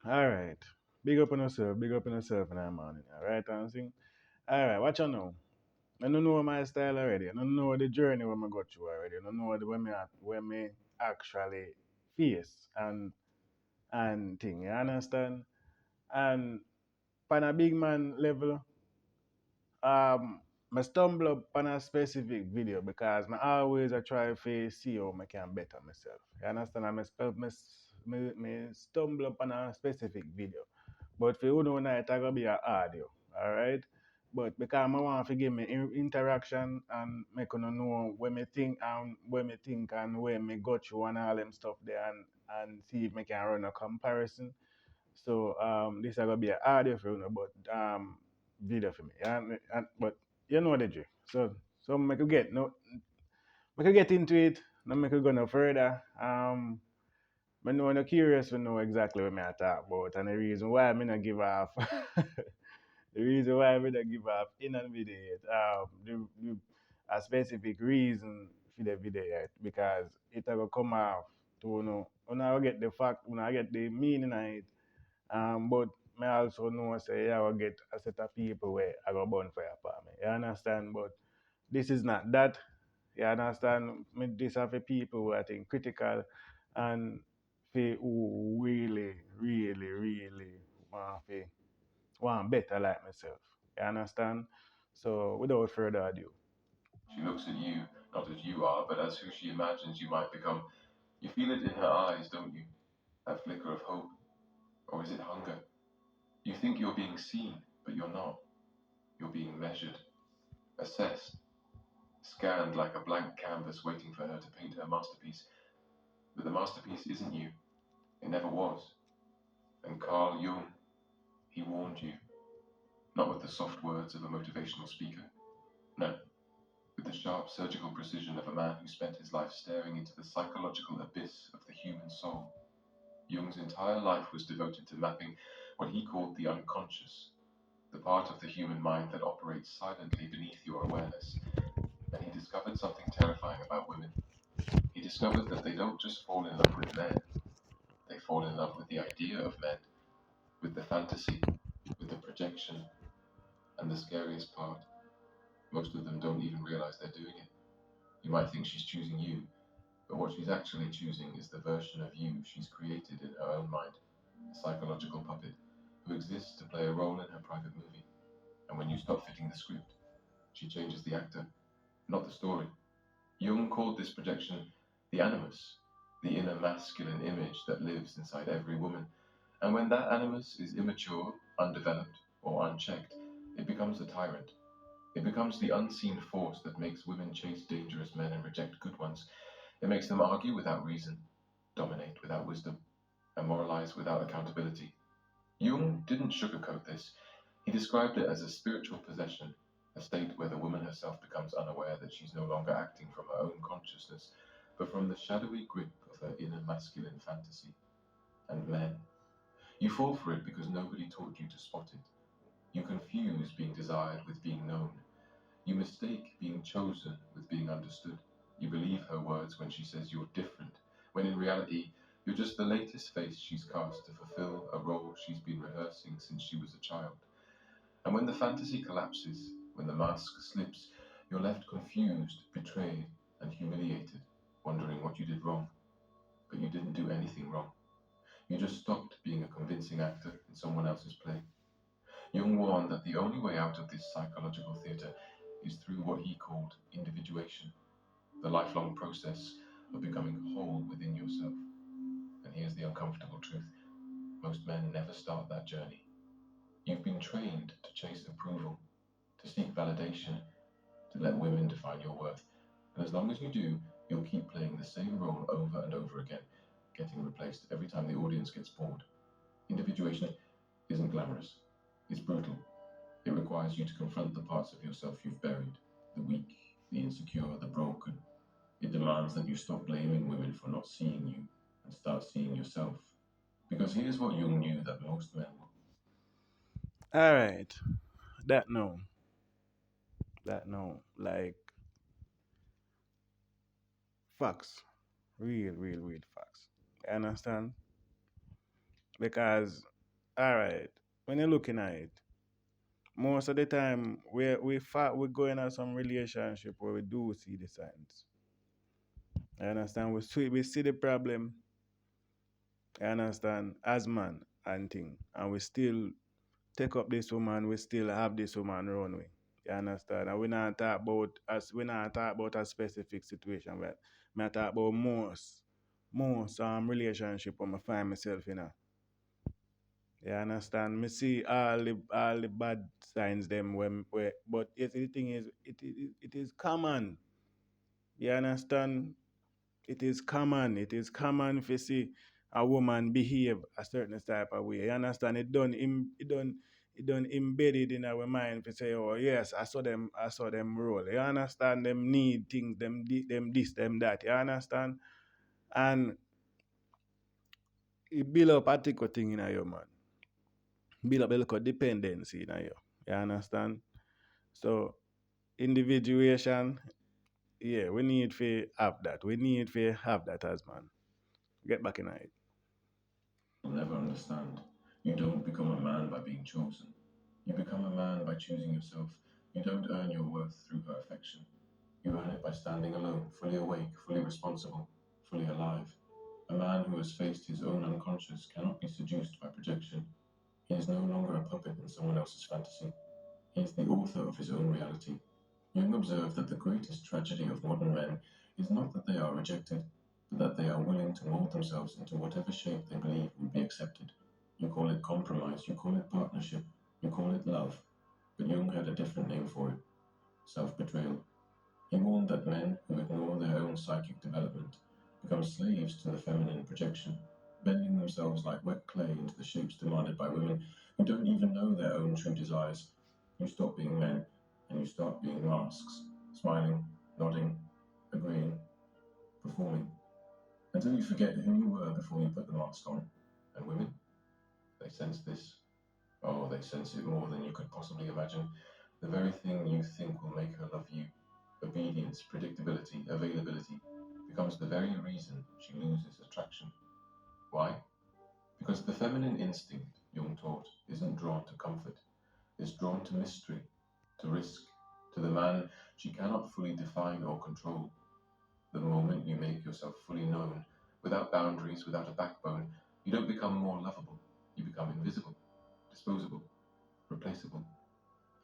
All right. Big up on yourself in the morning. All right, I'm saying. All right, what you know? I don't know my style already. I don't know the journey where I go through already. I don't know the when me actually face and thing. You understand? And on a big man level, I stumble upon a specific video because I always I try to see how I can better myself. You understand? I stumble upon a specific video. But for you know now it's gonna be an audio. Alright? But because I want to give me interaction and make you know what me think and where me go through and all them stuff there and see if me can run a comparison. So this is gonna be an audio for you, know, but video for me. Yeah, but you know the drift. So make you get into it. Now make you go no further. I know I'm curious to know exactly what I talk about and the reason why I not give off. The reason why I not give off in a video yet. A specific reason for the video yet because it will come off to when I get the fact when I get the meaning of it. But I also know say I will get a set of people where I go burn fire for me. You understand? But this is not that. You understand? This are for people who I think critical and for who really, really, really want better like myself. You understand? So without further ado. She looks at you not as you are, but as who she imagines you might become. You feel it in her eyes, don't you? That flicker of hope. Or is it hunger? You think you're being seen, but you're not. You're being measured, assessed, scanned like a blank canvas waiting for her to paint her masterpiece. But the masterpiece isn't you. It never was. And Carl Jung, he warned you. Not with the soft words of a motivational speaker. No, with the sharp surgical precision of a man who spent his life staring into the psychological abyss of the human soul. Jung's entire life was devoted to mapping what he called the unconscious, the part of the human mind that operates silently beneath your awareness. And he discovered something terrifying about women. He discovered that they don't just fall in love with men, they fall in love with the idea of men, with the fantasy, with the projection, and the scariest part, most of them don't even realize they're doing it. You might think she's choosing you, but what she's actually choosing is the version of you she's created in her own mind, a psychological puppet who exists to play a role in her private movie. And when you stop fitting the script, she changes the actor, not the story. Jung called this projection the animus, the inner masculine image that lives inside every woman. And when that animus is immature, undeveloped, or unchecked, it becomes a tyrant. It becomes the unseen force that makes women chase dangerous men and reject good ones. It makes them argue without reason, dominate without wisdom, and moralize without accountability. Jung didn't sugarcoat this. He described it as a spiritual possession, a state where the woman herself becomes unaware that she's no longer acting from her own consciousness, but from the shadowy grip of her inner masculine fantasy. And men, you fall for it because nobody taught you to spot it. You confuse being desired with being known. You mistake being chosen with being understood. You believe her words when she says you're different, when in reality, you're just the latest face she's cast to fulfill a role she's been rehearsing since she was a child. And when the fantasy collapses, when the mask slips, you're left confused, betrayed, and humiliated, wondering what you did wrong. But you didn't do anything wrong. You just stopped being a convincing actor in someone else's play. Jung warned that the only way out of this psychological theatre is through what he called individuation, the lifelong process of becoming whole within yourself. And here's the uncomfortable truth: most men never start that journey. You've been trained to chase approval, to seek validation, to let women define your worth. And as long as you do, you'll keep playing the same role over and over again, getting replaced every time the audience gets bored. Individuation isn't glamorous, it's brutal. It requires you to confront the parts of yourself you've buried: the weak, the insecure, the broken. It demands that you stop blaming women for not seeing you and start seeing yourself. Because here's what Jung knew that most men will. Alright. That no. That no. Like facts. Real facts. You understand? Because All right. When you're looking at it, most of the time we go in some relationship where we do see the signs. I understand. We see the problem. I understand as man and thing, and we still take up this woman. We still have this woman run with. You understand? And we not talk about a specific situation, but me talk about most relationship where I find myself in. You understand? Me see all the bad signs them but the thing is it is common. You understand? It is common. It is common to see a woman behave a certain type of way. You understand? It done embedded in our mind to say, oh yes, I saw them roll. You understand? Them need things, them this, them that. You understand? And it build up a particular thing in your man. Build up a little dependency in you. You understand? So individuation, yeah, we need to have that. We need to have that as man. Get back in it. You'll never understand. You don't become a man by being chosen. You become a man by choosing yourself. You don't earn your worth through her affection. You earn it by standing alone, fully awake, fully responsible, fully alive. A man who has faced his own unconscious cannot be seduced by projection. He is no longer a puppet in someone else's fantasy. He is the author of his own reality. Jung observed that the greatest tragedy of modern men is not that they are rejected, but that they are willing to mold themselves into whatever shape they believe would be accepted. You call it compromise, you call it partnership, you call it love, but Jung had a different name for it: self betrayal. He warned that men who ignore their own psychic development become slaves to the feminine projection, bending themselves like wet clay into the shapes demanded by women who don't even know their own true desires. You stop being men and you start being masks, smiling, nodding, agreeing, performing, until you forget who you were before you put the mask on. And women, they sense this. Oh, they sense it more than you could possibly imagine. The very thing you think will make her love you, obedience, predictability, availability, becomes the very reason she loses attraction. Why? Because the feminine instinct, Jung taught, isn't drawn to comfort, it's drawn to mystery, to risk, to the man she cannot fully define or control. The moment you make yourself fully known, without boundaries, without a backbone, you don't become more lovable, you become invisible, disposable, replaceable.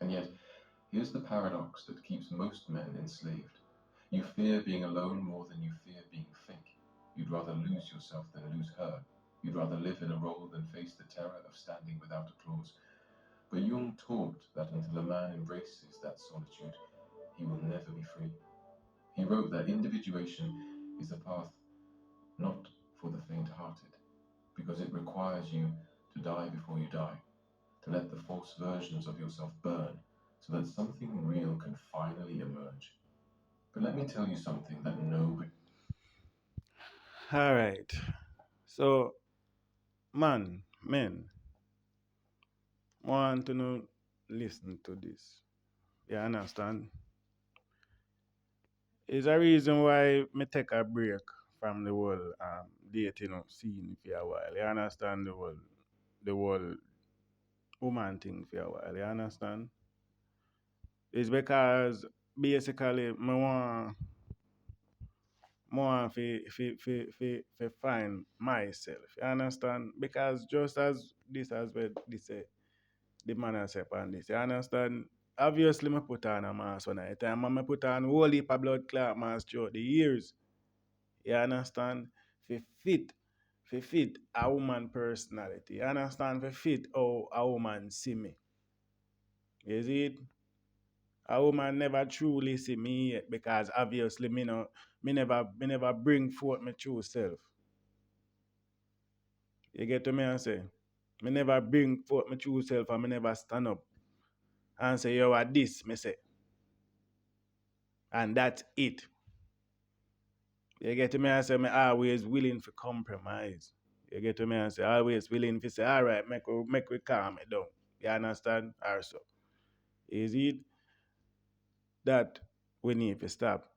And yet, here's the paradox that keeps most men enslaved. You fear being alone more than you fear being fake. You'd rather lose yourself than lose her. You'd rather live in a role than face the terror of standing without applause. But Jung taught that until a man embraces that solitude, he will never be free. He wrote that individuation is a path not for the faint hearted, because it requires you to die before you die, to let the false versions of yourself burn, so that something real can finally emerge. But let me tell you something that nobody. All right. So, men, want to know, listen to this. You understand? It's a reason why me take a break from the whole dating scene for a while. You understand the whole woman thing for a while. You understand? It's because basically me want more fi find myself. You understand? Because just as this as what this the man has said on this. You understand? Obviously, me put on a mask one at a time, and me put on whole heap of blood clot mask throughout the years. You understand? For fit, for fit a woman personality. You understand? For fit how a woman see me. You see it? A woman never truly see me yet because obviously me never bring forth my true self. You get to me and say? Me never bring forth my true self and me never stand up and say, yo, what this, me say. And that's it. You get to me and say, me always willing to compromise. You get to me and say, always willing to say, all right, make we calm it down. You understand? Also, is it that we need to stop?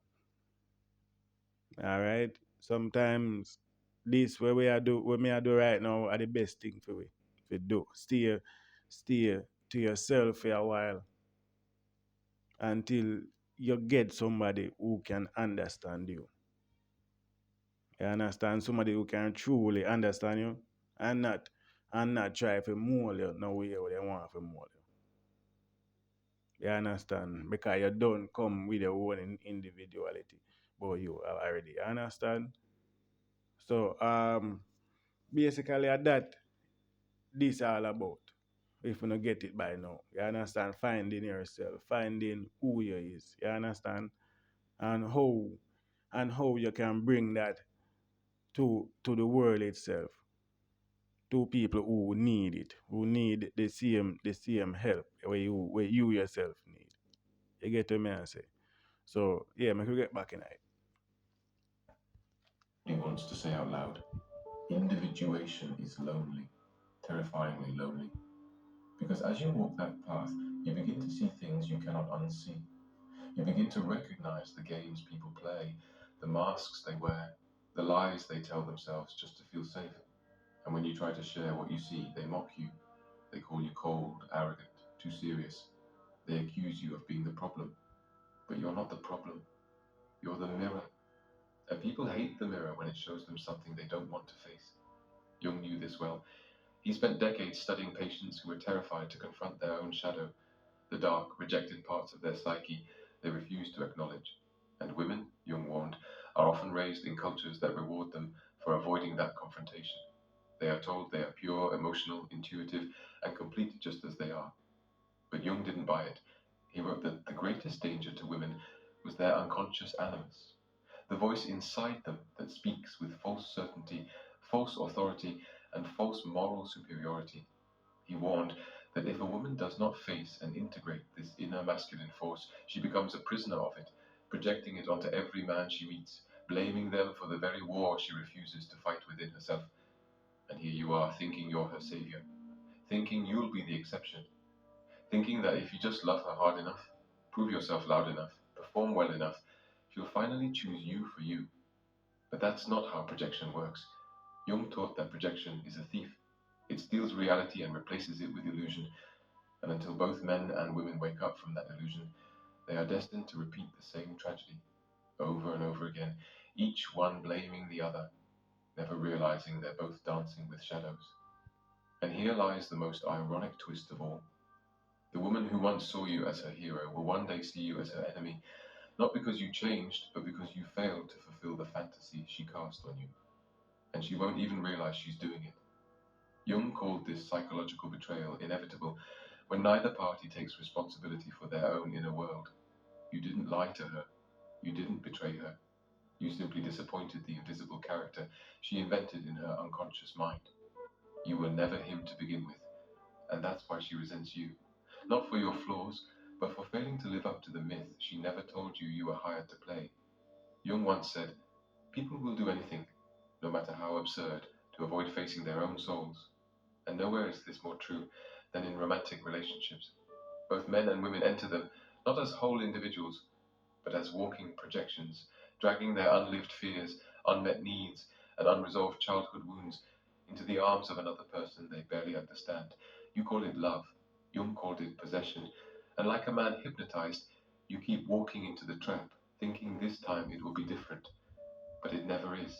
All right. Sometimes this what me I do right now are the best thing for we. to do. Stay to yourself for a while until you get somebody who can understand you. You understand? Somebody who can truly understand you and not try to mold you no way where they want to mold you. You understand? Because you don't come with your own individuality, but you are already. You understand? So basically at that this all about. If you don't get it by now. You understand? Finding yourself, finding who you is. You understand? And how you can bring that to the world itself, to people who need it, who need the same help where you yourself need. You get what I say? So yeah, make we get back in it. He wants to say out loud. Individuation is lonely, terrifyingly lonely. Because as you walk that path, you begin to see things you cannot unsee. You begin to recognize the games people play, the masks they wear, the lies they tell themselves just to feel safe. And when you try to share what you see, they mock you. They call you cold, arrogant, too serious. They accuse you of being the problem. But you're not the problem. You're the mirror. And people hate the mirror when it shows them something they don't want to face. Jung knew this well. He spent decades studying patients who were terrified to confront their own shadow, the dark, rejected parts of their psyche they refused to acknowledge. And women, Jung warned, are often raised in cultures that reward them for avoiding that confrontation. They are told they are pure, emotional, intuitive, and complete just as they are. But Jung didn't buy it. He wrote that the greatest danger to women was their unconscious animus, the voice inside them that speaks with false certainty, false authority, and false moral superiority. He warned that if a woman does not face and integrate this inner masculine force, she becomes a prisoner of it, projecting it onto every man she meets, blaming them for the very war she refuses to fight within herself. And here you are, thinking you're her savior, thinking you'll be the exception, thinking that if you just love her hard enough, prove yourself loud enough, perform well enough, she'll finally choose you for you. But that's not how projection works. Jung taught that projection is a thief. It steals reality and replaces it with illusion, and until both men and women wake up from that illusion, they are destined to repeat the same tragedy over and over again, each one blaming the other, never realizing they're both dancing with shadows. And here lies the most ironic twist of all. The woman who once saw you as her hero will one day see you as her enemy, not because you changed, but because you failed to fulfill the fantasy she cast on you. And she won't even realize she's doing it. Jung called this psychological betrayal inevitable when neither party takes responsibility for their own inner world. You didn't lie to her. You didn't betray her. You simply disappointed the invisible character she invented in her unconscious mind. You were never him to begin with, and that's why she resents you. Not for your flaws, but for failing to live up to the myth she never told you you were hired to play. Jung once said, people will do anything, no matter how absurd, to avoid facing their own souls. And nowhere is this more true than in romantic relationships. Both men and women enter them not as whole individuals, but as walking projections, dragging their unlived fears, unmet needs, and unresolved childhood wounds into the arms of another person they barely understand. You call it love, Jung called it possession, and like a man hypnotized, you keep walking into the trap, thinking this time it will be different. But it never is,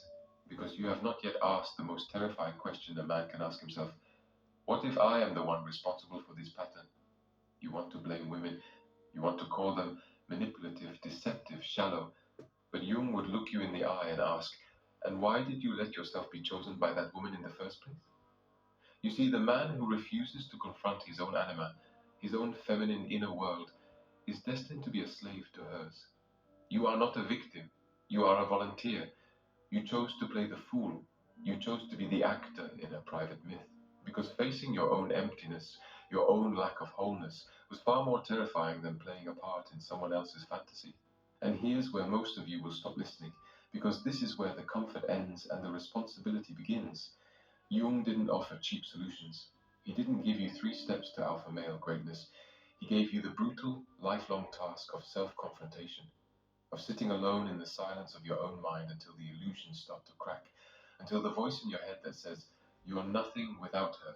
because you have not yet asked the most terrifying question a man can ask himself. What if I am the one responsible for this pattern? You want to blame women. You want to call them manipulative, deceptive, shallow. But Jung would look you in the eye and ask, and why did you let yourself be chosen by that woman in the first place? You see, the man who refuses to confront his own anima, his own feminine inner world, is destined to be a slave to hers. You are not a victim. You are a volunteer. You chose to play the fool. You chose to be the actor in a private myth. Because facing your own emptiness, your own lack of wholeness, was far more terrifying than playing a part in someone else's fantasy. And here's where most of you will stop listening, because this is where the comfort ends and the responsibility begins. Jung didn't offer cheap solutions. He didn't give you 3 steps to alpha male greatness. He gave you the brutal, lifelong task of self-confrontation, of sitting alone in the silence of your own mind until the illusions start to crack, until the voice in your head that says, you are nothing without her,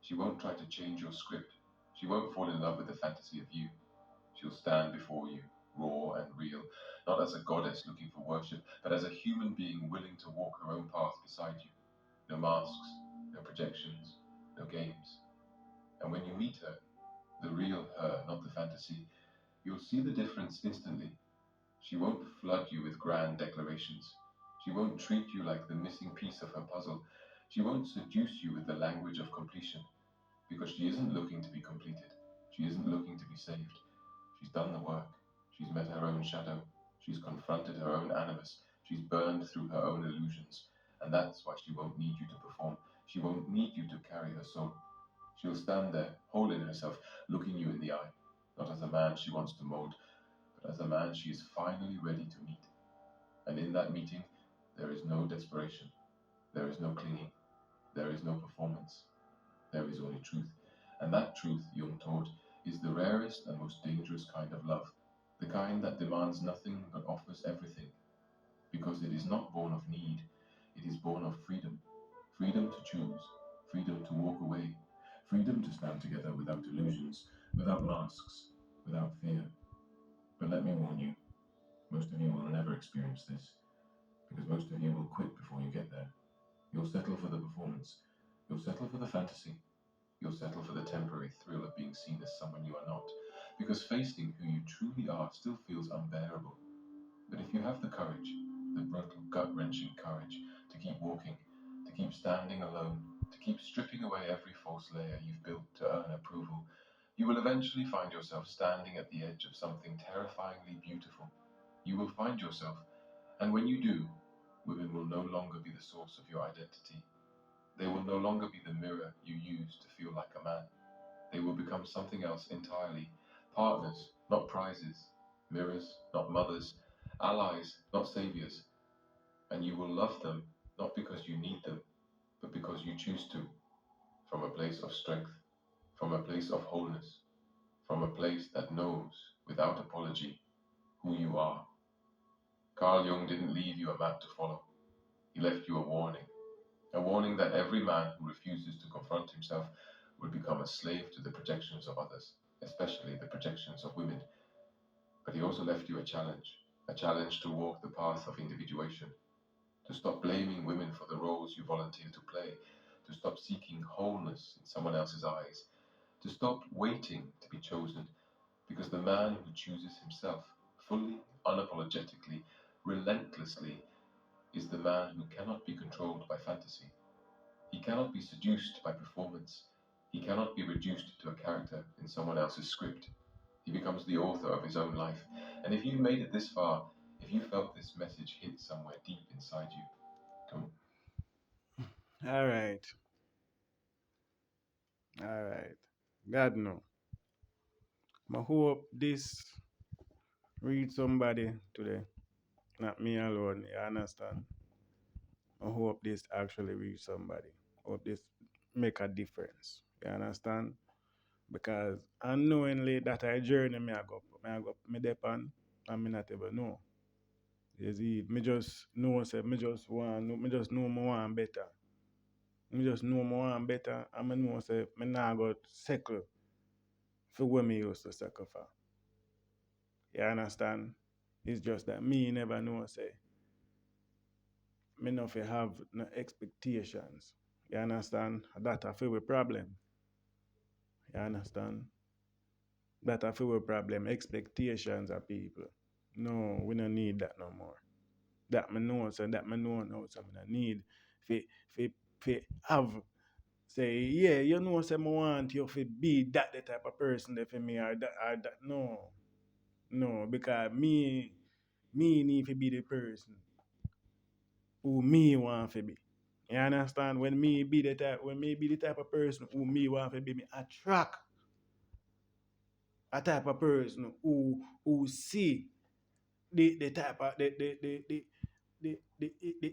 She won't try to change your script. She won't fall in love with the fantasy of you. She'll stand before you, raw and real, not as a goddess looking for worship, but as a human being willing to walk her own path beside you. No masks, no projections, no games. And when you meet her, the real her, not the fantasy, you'll see the difference instantly. She won't flood you with grand declarations. She won't treat you like the missing piece of her puzzle. She won't seduce you with the language of completion, because she isn't looking to be completed. She isn't looking to be saved. She's done the work. She's met her own shadow. She's confronted her own animus. She's burned through her own illusions. And that's why she won't need you to perform. She won't need you to carry her soul. She'll stand there, whole in herself, looking you in the eye, not as a man she wants to mold, but as a man she is finally ready to meet. And in that meeting, there is no desperation, there is no clinging, there is no performance, there is only truth. And that truth, Jung taught, is the rarest and most dangerous kind of love, the kind that demands nothing but offers everything, because it is not born of need, it is born of freedom. Freedom to choose, freedom to walk away, freedom to stand together without illusions, without masks, without fear. But let me warn you, most of you will never experience this, because most of you will quit before you get there. You'll settle for the performance, you'll settle for the fantasy, you'll settle for the temporary thrill of being seen as someone you are not, because facing who you truly are still feels unbearable. But if you have the courage, the brutal, gut wrenching courage, to keep walking, to keep standing alone, to keep stripping away every false layer you've built to earn approval, you will eventually find yourself standing at the edge of something terrifyingly beautiful. You will find yourself, and when you do, women will no longer be the source of your identity. They will no longer be the mirror you use to feel like a man. They will become something else entirely. Partners, not prizes. Mirrors, not mothers. Allies, not saviors. And you will love them, not because you need them, but because you choose to. From a place of strength, from a place of wholeness, from a place that knows, without apology, who you are. Carl Jung didn't leave you a map to follow. He left you a warning that every man who refuses to confront himself will become a slave to the projections of others, especially the projections of women. But he also left you a challenge to walk the path of individuation, to stop blaming women for the roles you volunteer to play, to stop seeking wholeness in someone else's eyes, to stop waiting to be chosen, because the man who chooses himself, fully, unapologetically, relentlessly, is the man who cannot be controlled by fantasy. He cannot be seduced by performance. He cannot be reduced to a character in someone else's script. He becomes the author of his own life. And if you've made it this far, if you felt this message hit somewhere deep inside you, come. All right, all right. God no. I hope this read somebody today, not me alone. You understand? I hope this actually reach somebody. Hope this make a difference. You understand? Because unknowingly that I journey me depend and me not ever know. You see, me just know say me just know me want better. Me just know me want better and me know say me not go settle for what me used to settle for. You understand? It's just that me never know say me not have no expectations. You understand? That a feel a problem. You understand? That a feel a problem. Expectations of people. No, we don't need that no more. That me know, so that me know now, so me don't need fi fi have say, yeah, you know, say me want you to be that the type of person that for me or that. No, no, because me need to be the person who me want to be. You understand? When me be the type of person who me want to be, me attract a type of person who see the type of the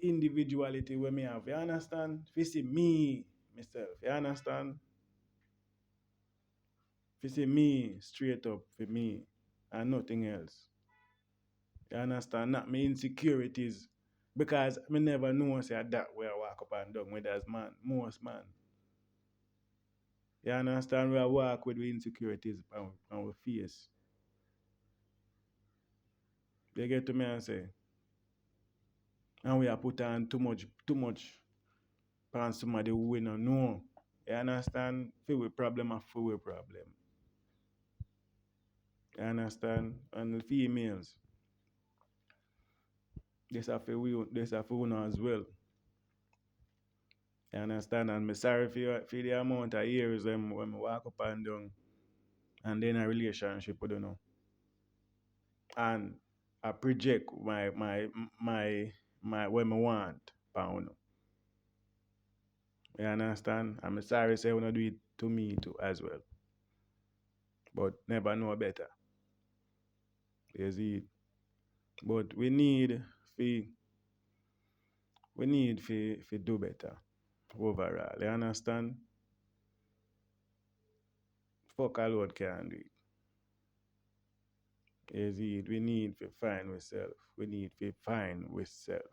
individuality where me have. You understand? If you see me myself, you understand? If you see me straight up for me and nothing else. You understand? Not my insecurities. Because me never know say that where I walk up and down with as man, most man. You understand? We walk with the insecurities and we face. You get to me and say, and we are put on too much on somebody who we don't know. You understand? Feel we problem or feel we problem. You understand? And the females, this have we know as well. You understand? And me sorry for the amount of years when I walk up and down and then a relationship with you know. And I project my what I want pound. You understand? I'm sorry say I wanna do it to me too as well. But never know better. You see it? But fi we need fi do better overall. You understand? Fuck all what can do it. You see it? We need to find ourselves. We need to find ourselves.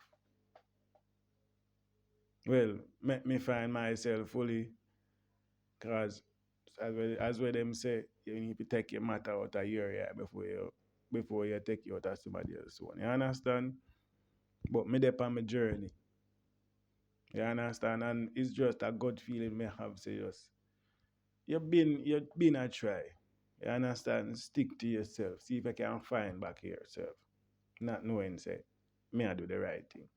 Well, make me find myself fully, cause as well them say, you need to take your matter out of your area before you take it out of somebody else's one. You understand? But me dey on my journey. You understand? And it's just a good feeling me have say just you've been a try. You understand? Stick to yourself. See if you can find back yourself. Not knowing say me I do the right thing.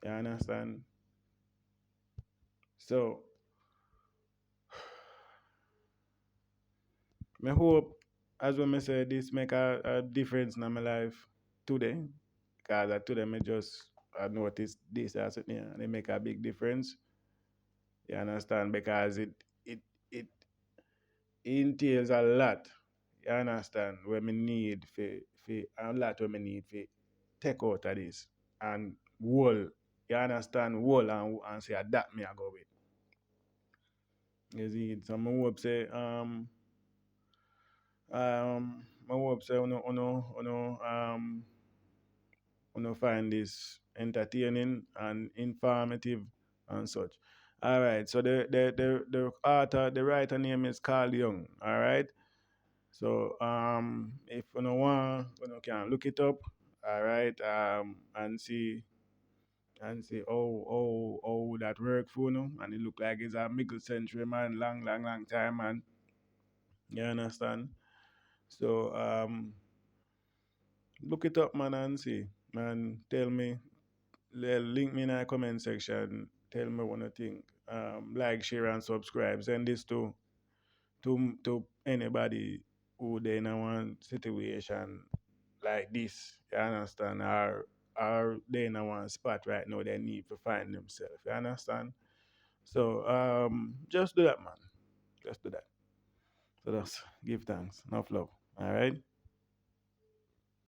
You understand? So me hope as when me say this make a difference in my life today. Cause today me just I noticed this as it and it make a big difference. You understand? Because it entails a lot. You understand? Where me need for a lot where me need for take out of this and whole. You understand? Whole and say adapt me I go with. You see, so I hope say I hope say uno find this entertaining and informative and such. All right. So the writer name is Carl Young. All right. So if you know want, you can look it up. All right. And see how that work for you. And it look like it's a middle century man, long time, man. You understand? So look it up, man, and see. Man, tell me, link me in the comment section. Tell me what you think. Like, share, and subscribe. Send this to anybody who they in a one situation like this. You understand? Or they in a one spot right now they need to find themselves. You understand? So just do that, man. Just do that. So just give thanks. Enough love. All right.